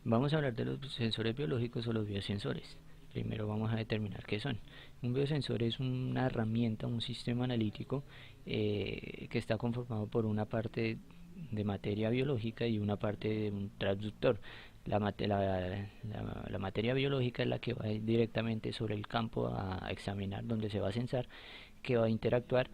Vamos a hablar de los sensores biológicos o los biosensores. Primero vamos a determinar qué son. Un biosensor es una herramienta, un sistema analítico que está conformado por una parte de materia biológica y una parte de un transductor. La materia biológica es la que va directamente sobre el campo a examinar, donde se va a sensar, que va a interactuar,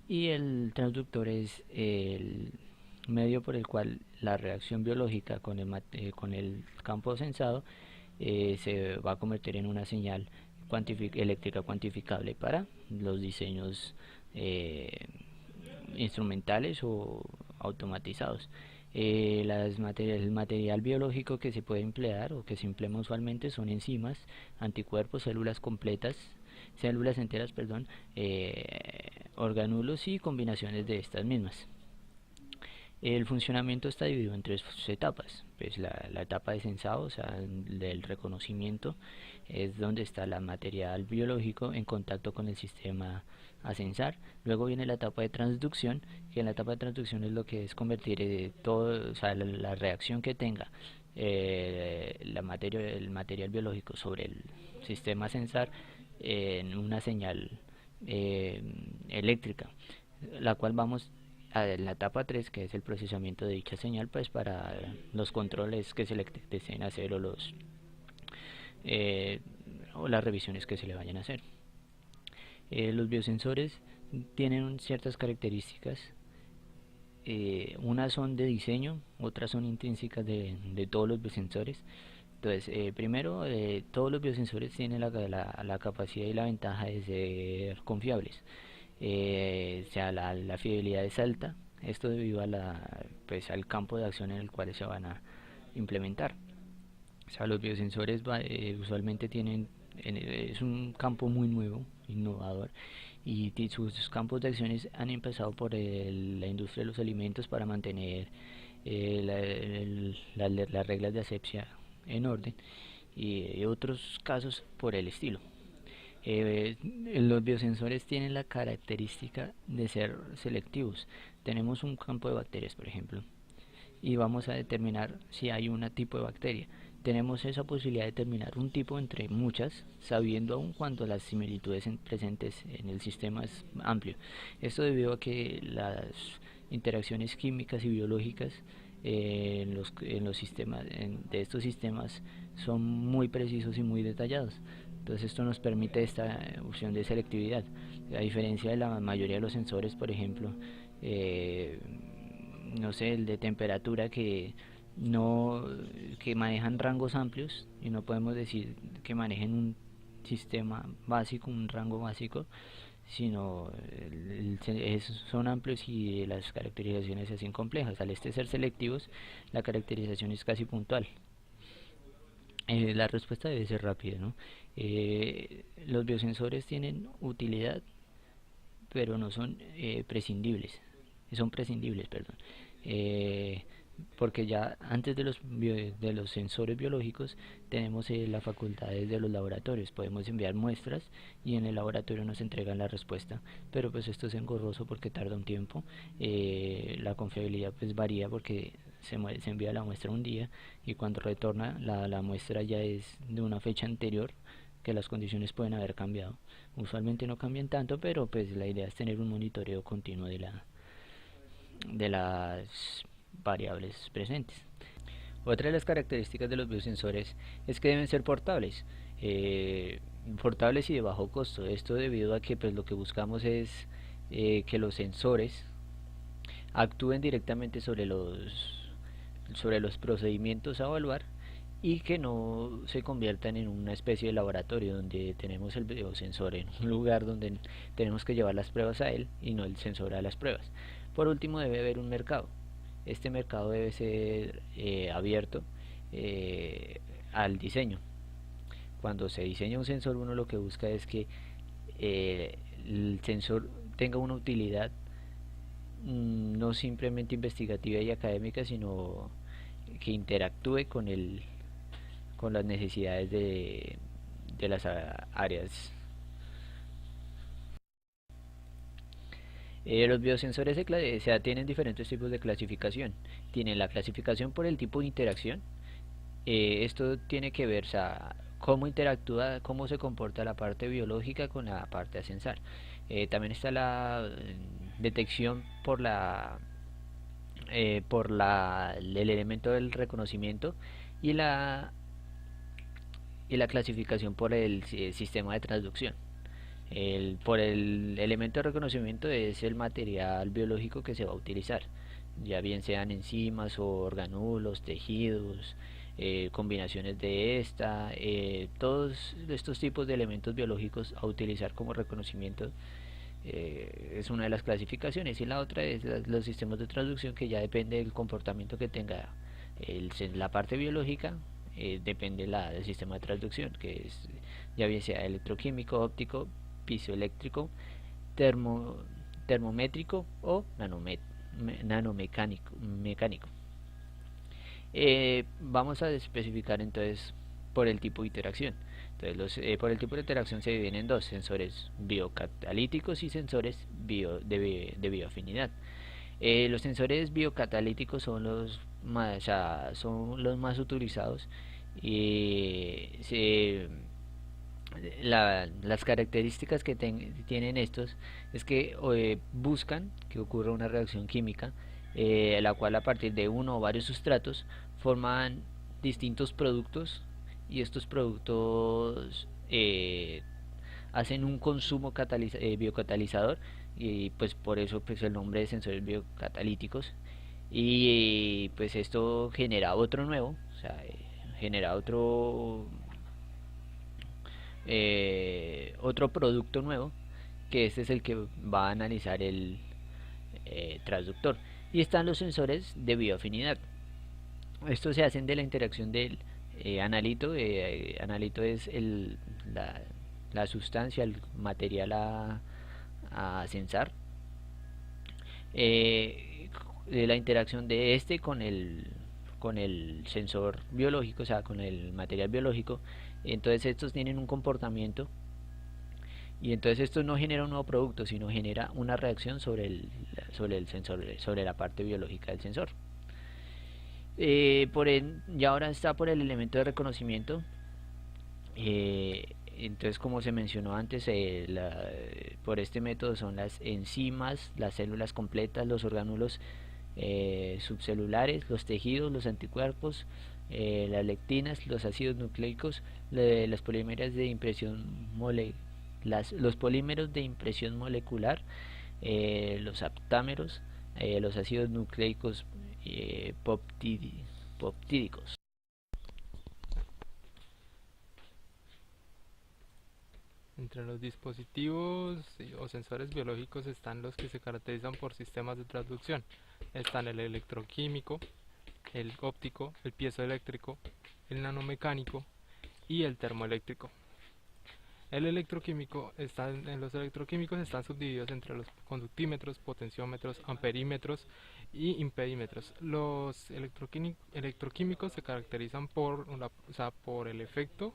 y el transductor es el medio por el cual la reacción biológica con el campo sensado se va a convertir en una señal eléctrica cuantificable para los diseños eh, instrumentales o automatizados. El material biológico que se puede emplear o que se emplea usualmente son enzimas, anticuerpos, células enteras, perdón, organulos y combinaciones de estas mismas. El funcionamiento está dividido en tres etapas. Pues la etapa de sensado, o sea, del reconocimiento, es donde está el material biológico en contacto con el sistema a sensar. Luego viene la etapa de transducción, que en la etapa de transducción es lo que es convertir todo, o sea, la reacción que tenga el material biológico sobre el sistema a sensar en una señal eh, eléctrica, la cual vamos a la etapa 3, que es el procesamiento de dicha señal, pues para los controles que se le deseen hacer eh, o las revisiones que se le vayan a hacer. Los biosensores tienen ciertas características. Unas son de diseño, otras son intrínsecas de todos los biosensores. Entonces, primero, todos los biosensores tienen la capacidad y la ventaja de ser confiables. O sea, la fidelidad es alta, esto debido pues, al campo de acción en el cual se van a implementar. O sea, los biosensores usualmente es un campo muy nuevo, innovador, y sus campos de acciones han empezado por la industria de los alimentos para mantener las reglas de asepsia en orden, y otros casos por el estilo. Los biosensores tienen la característica de ser selectivos. Tenemos un campo de bacterias, por ejemplo, y vamos a determinar si hay un tipo de bacteria. Tenemos esa posibilidad de determinar un tipo entre muchas, sabiendo aún cuando las similitudes presentes en el sistema es amplio. Esto debido a que las interacciones químicas y biológicas en los sistemas de estos sistemas son muy precisos y muy detallados. Entonces esto nos permite esta opción de selectividad, a diferencia de la mayoría de los sensores, por ejemplo, eh, no sé, el de temperatura no que manejan rangos amplios, y no podemos decir que manejen un sistema básico, un rango básico, sino son amplios y las caracterizaciones se hacen complejas. Al ser selectivos, la caracterización es casi puntual. La respuesta debe ser rápida, ¿no? Los biosensores tienen utilidad, pero no son prescindibles. Son prescindibles, perdón. Eh, Porque ya antes de los sensores biológicos tenemos las facultades de los laboratorios. Podemos enviar muestras y en el laboratorio nos entregan la respuesta, pero pues esto es engorroso porque tarda un tiempo. La confiabilidad pues varía porque se envía la muestra un día, y cuando retorna la muestra ya es de una fecha anterior, que las condiciones pueden haber cambiado. Usualmente no cambian tanto, pero pues la idea es tener un monitoreo continuo de las variables presentes. Otra de las características de los biosensores es que deben ser portables, eh, portables y de bajo costo. Esto debido a que pues lo que buscamos es que los sensores actúen directamente sobre los procedimientos a evaluar, y que no se conviertan en una especie de laboratorio donde tenemos el biosensor en un lugar donde tenemos que llevar las pruebas a él y no el sensor a las pruebas. Por último, debe haber un mercado. Este mercado debe ser abierto al diseño. Cuando se diseña un sensor, uno lo que busca es que el sensor tenga una utilidad, no simplemente investigativa y académica, sino que interactúe con las necesidades de las áreas. Los biosensores tienen diferentes tipos de clasificación. Tienen la clasificación por el tipo de interacción, Esto tiene que ver, o sea, cómo interactúa, cómo se comporta la parte biológica con la parte sensorial. También está la detección por el elemento del reconocimiento y la clasificación por el sistema de transducción. Por el elemento de reconocimiento es el material biológico que se va a utilizar, ya bien sean enzimas o organulos, tejidos, combinaciones de todos estos tipos de elementos biológicos a utilizar como reconocimiento. Es una de las clasificaciones, y la otra es los sistemas de traducción, que ya depende del comportamiento que tenga la parte biológica. Depende del sistema de traducción, que es ya bien sea electroquímico, óptico, pisoeléctrico, termo, termométrico o nanomecánico. Vamos a especificar entonces por el tipo de interacción. Entonces, por el tipo de interacción se dividen en dos: sensores biocatalíticos y sensores de bioafinidad. Los sensores biocatalíticos son los más utilizados, y las características que tienen estos es que buscan que ocurra una reacción química, la cual, a partir de uno o varios sustratos, forman distintos productos, y estos productos hacen un consumo biocatalizador, y pues por eso pues el nombre de sensores biocatalíticos. Y pues esto genera otro nuevo, o sea, genera otro producto nuevo, que este es el que va a analizar el transductor. Y están los sensores de bioafinidad. Estos se hacen de la interacción del analito. Analito es la sustancia, el material a sensar. De la interacción de este con el sensor biológico, o sea, con el material biológico. Entonces estos tienen un comportamiento, y entonces esto no genera un nuevo producto, sino genera una reacción sobre el sensor, sobre la parte biológica del sensor. Ya ahora está por el elemento de reconocimiento. Entonces, como se mencionó antes, por este método son las enzimas, las células completas, los orgánulos subcelulares, los tejidos, los anticuerpos, las lectinas, los ácidos nucleicos, las polímeros de impresión los polímeros de impresión molecular, los aptámeros, los ácidos nucleicos poptídicos. Entre los dispositivos o sensores biológicos están los que se caracterizan por sistemas de traducción. Están el electroquímico, el óptico, el piezoeléctrico, el nanomecánico y el termoeléctrico. Los electroquímicos están subdivididos entre los conductímetros, potenciómetros, amperímetros y impedímetros. Los electroquímicos se caracterizan por el efecto,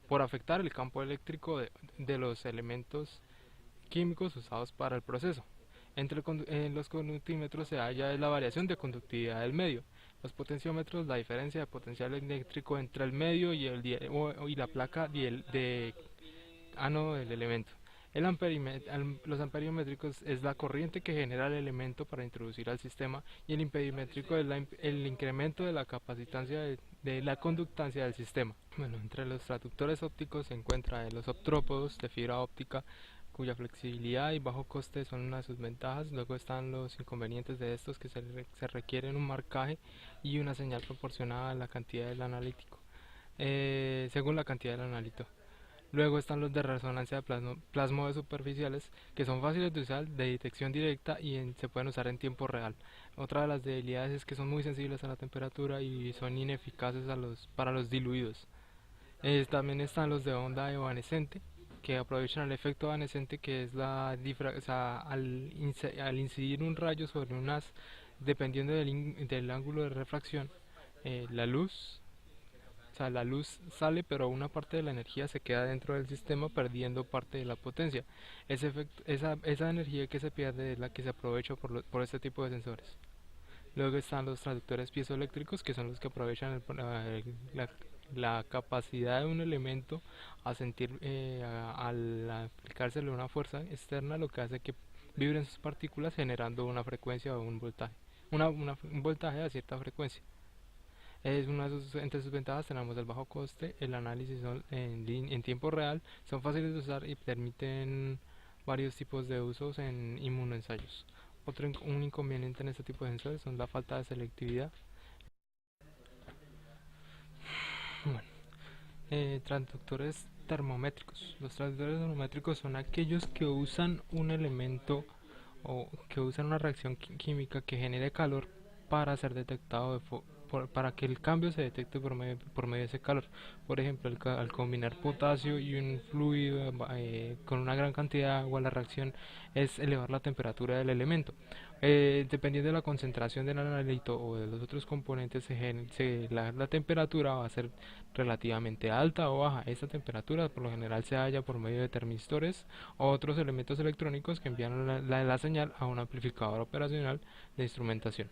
por afectar el campo eléctrico de los elementos químicos usados para el proceso. En los conductímetros se halla la variación de conductividad del medio. Los potenciómetros, la diferencia de potencial eléctrico entre el medio y la placa de ánodo del elemento. Los amperiométricos es la corriente que genera el elemento para introducir al sistema, y el impedimétrico es el incremento de la capacitancia de la conductancia del sistema. Bueno, entre los traductores ópticos se encuentran los optrópodos de fibra óptica, cuya flexibilidad y bajo coste son una de sus ventajas. Luego están los inconvenientes de estos, que se requieren un marcaje y una señal proporcionada a la cantidad del analítico, según la cantidad del analito. Luego están los de resonancia de plasmoides superficiales, que son fáciles de usar, de detección directa, y se pueden usar en tiempo real. Otra de las debilidades es que son muy sensibles a la temperatura y son ineficaces para los diluidos. También están los de onda evanescente, que aprovechan el efecto evanescente, que es o sea, al incidir un rayo sobre un haz, dependiendo del ángulo de refracción, la luz, o sea, la luz sale, pero una parte de la energía se queda dentro del sistema, perdiendo parte de la potencia. Esa energía que se pierde es la que se aprovecha por este tipo de sensores. Luego están los transductores piezoeléctricos, que son los que aprovechan la capacidad de un elemento a sentir, al aplicársele una fuerza externa, lo que hace que vibren sus partículas generando una frecuencia o un voltaje, un voltaje a cierta frecuencia. Entre sus ventajas tenemos el bajo coste, el análisis en tiempo real, son fáciles de usar y permiten varios tipos de usos en inmunoensayos. Un inconveniente en este tipo de sensores son la falta de selectividad. Bueno, transductores termométricos. Los transductores termométricos son aquellos que usan un elemento o que usan una reacción química que genere calor para ser detectado para que el cambio se detecte por medio de ese calor. Por ejemplo, al combinar potasio y un fluido con una gran cantidad de agua, la reacción es elevar la temperatura del elemento. Dependiendo de la concentración del analito o de los otros componentes, la temperatura va a ser relativamente alta o baja. Esta temperatura por lo general se halla por medio de termistores o otros elementos electrónicos que envían la señal a un amplificador operacional de instrumentación.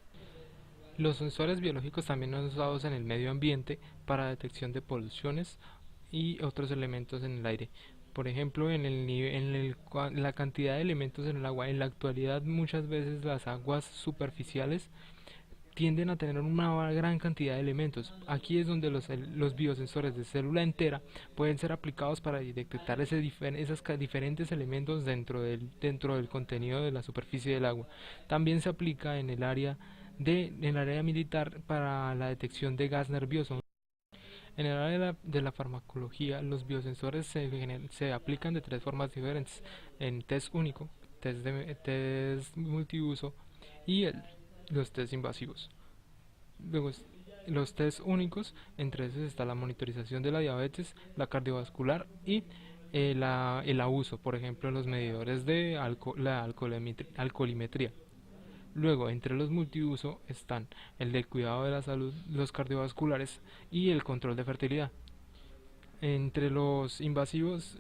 Los sensores biológicos también son usados en el medio ambiente para detección de poluciones y otros elementos en el aire. Por ejemplo, la cantidad de elementos en el agua. En la actualidad, muchas veces las aguas superficiales tienden a tener una gran cantidad de elementos. Aquí es donde los biosensores de célula entera pueden ser aplicados para detectar esos diferentes elementos dentro del contenido de la superficie del agua. También se aplica en el área militar para la detección de gas nervioso. En el área de la farmacología, los biosensores se aplican de tres formas diferentes: en test único, test multiuso y los test invasivos. Luego, los test únicos, entre esos está la monitorización de la diabetes, la cardiovascular y el abuso, por ejemplo, los medidores de la alcoholimetría. Luego, entre los multiuso están el del cuidado de la salud, los cardiovasculares y el control de fertilidad. Entre los invasivos,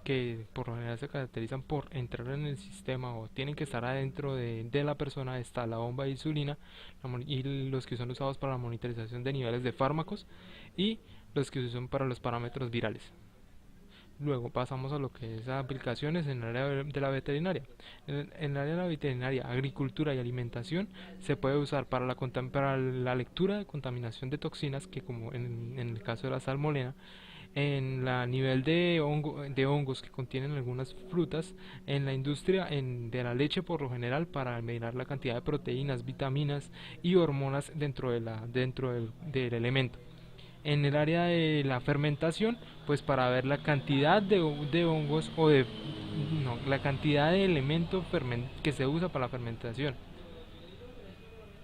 que por lo general se caracterizan por entrar en el sistema o tienen que estar adentro de la persona, está la bomba de insulina y los que son usados para la monitorización de niveles de fármacos y los que se usan para los parámetros virales. Luego pasamos a lo que es aplicaciones en el área de la veterinaria. En el área de la veterinaria, agricultura y alimentación se puede usar para la lectura de contaminación de toxinas, que como en el caso de la salmonela, en la nivel de hongos que contienen algunas frutas, en la industria de la leche por lo general para medir la cantidad de proteínas, vitaminas y hormonas dentro del elemento. En el área de la fermentación, pues para ver la cantidad de hongos la cantidad de elemento que se usa para la fermentación,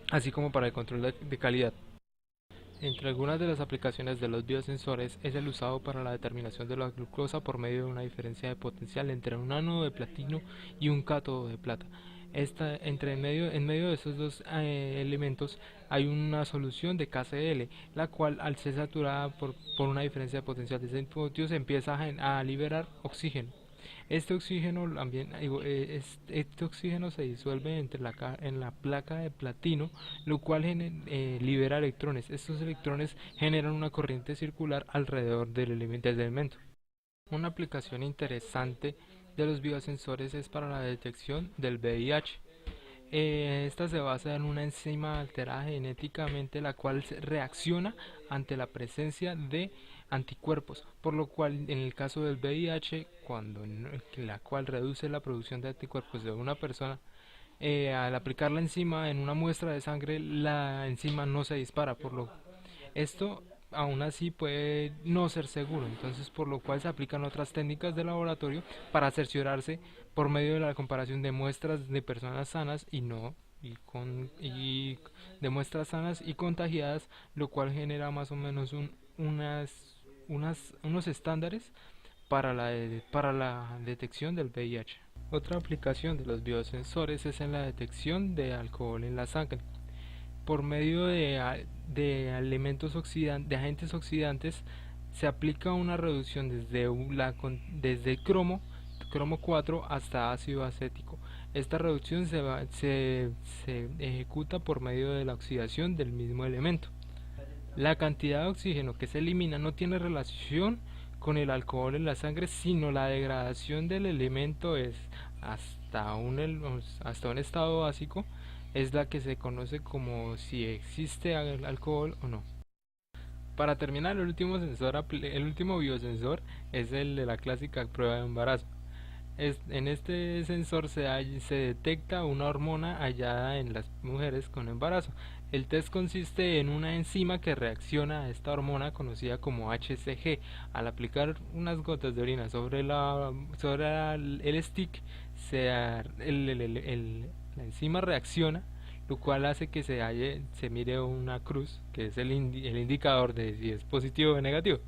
así como para el control de calidad. Entre algunas de las aplicaciones de los biosensores es el usado para la determinación de la glucosa por medio de una diferencia de potencial entre un ánodo de platino y un cátodo de plata. En medio de esos dos elementos hay una solución de KCl, la cual al ser saturada por una diferencia de potencial de 6 voltios empieza a liberar oxígeno. Este oxígeno se disuelve en la placa de platino, lo cual libera electrones. Estos electrones generan una corriente circular alrededor del elemento. Una aplicación interesante de los biosensores es para la detección del VIH. Esta se basa en una enzima alterada genéticamente, la cual reacciona ante la presencia de anticuerpos, por lo cual en el caso del VIH, la cual reduce la producción de anticuerpos de una persona, al aplicar la enzima en una muestra de sangre, la enzima no se dispara, esto aún así puede no ser seguro, entonces por lo cual se aplican otras técnicas de laboratorio para cerciorarse por medio de la comparación de muestras de personas sanas y de muestras sanas y contagiadas, lo cual genera más o menos unos estándares para la detección del VIH. Otra aplicación de los biosensores es en la detección de alcohol en la sangre. Por medio de agentes oxidantes se aplica una reducción desde cromo 4 hasta ácido acético. Esta reducción se ejecuta por medio de la oxidación del mismo elemento. La cantidad de oxígeno que se elimina no tiene relación con el alcohol en la sangre, sino la degradación del elemento es hasta un estado básico, es la que se conoce como si existe alcohol o no. Para terminar, el último biosensor es el de la clásica prueba de embarazo. En este sensor se detecta una hormona hallada en las mujeres con embarazo. El test consiste en una enzima que reacciona a esta hormona conocida como HCG. Al aplicar unas gotas de orina el stick, la enzima reacciona, lo cual hace que se mire una cruz, que es el indicador de si es positivo o negativo.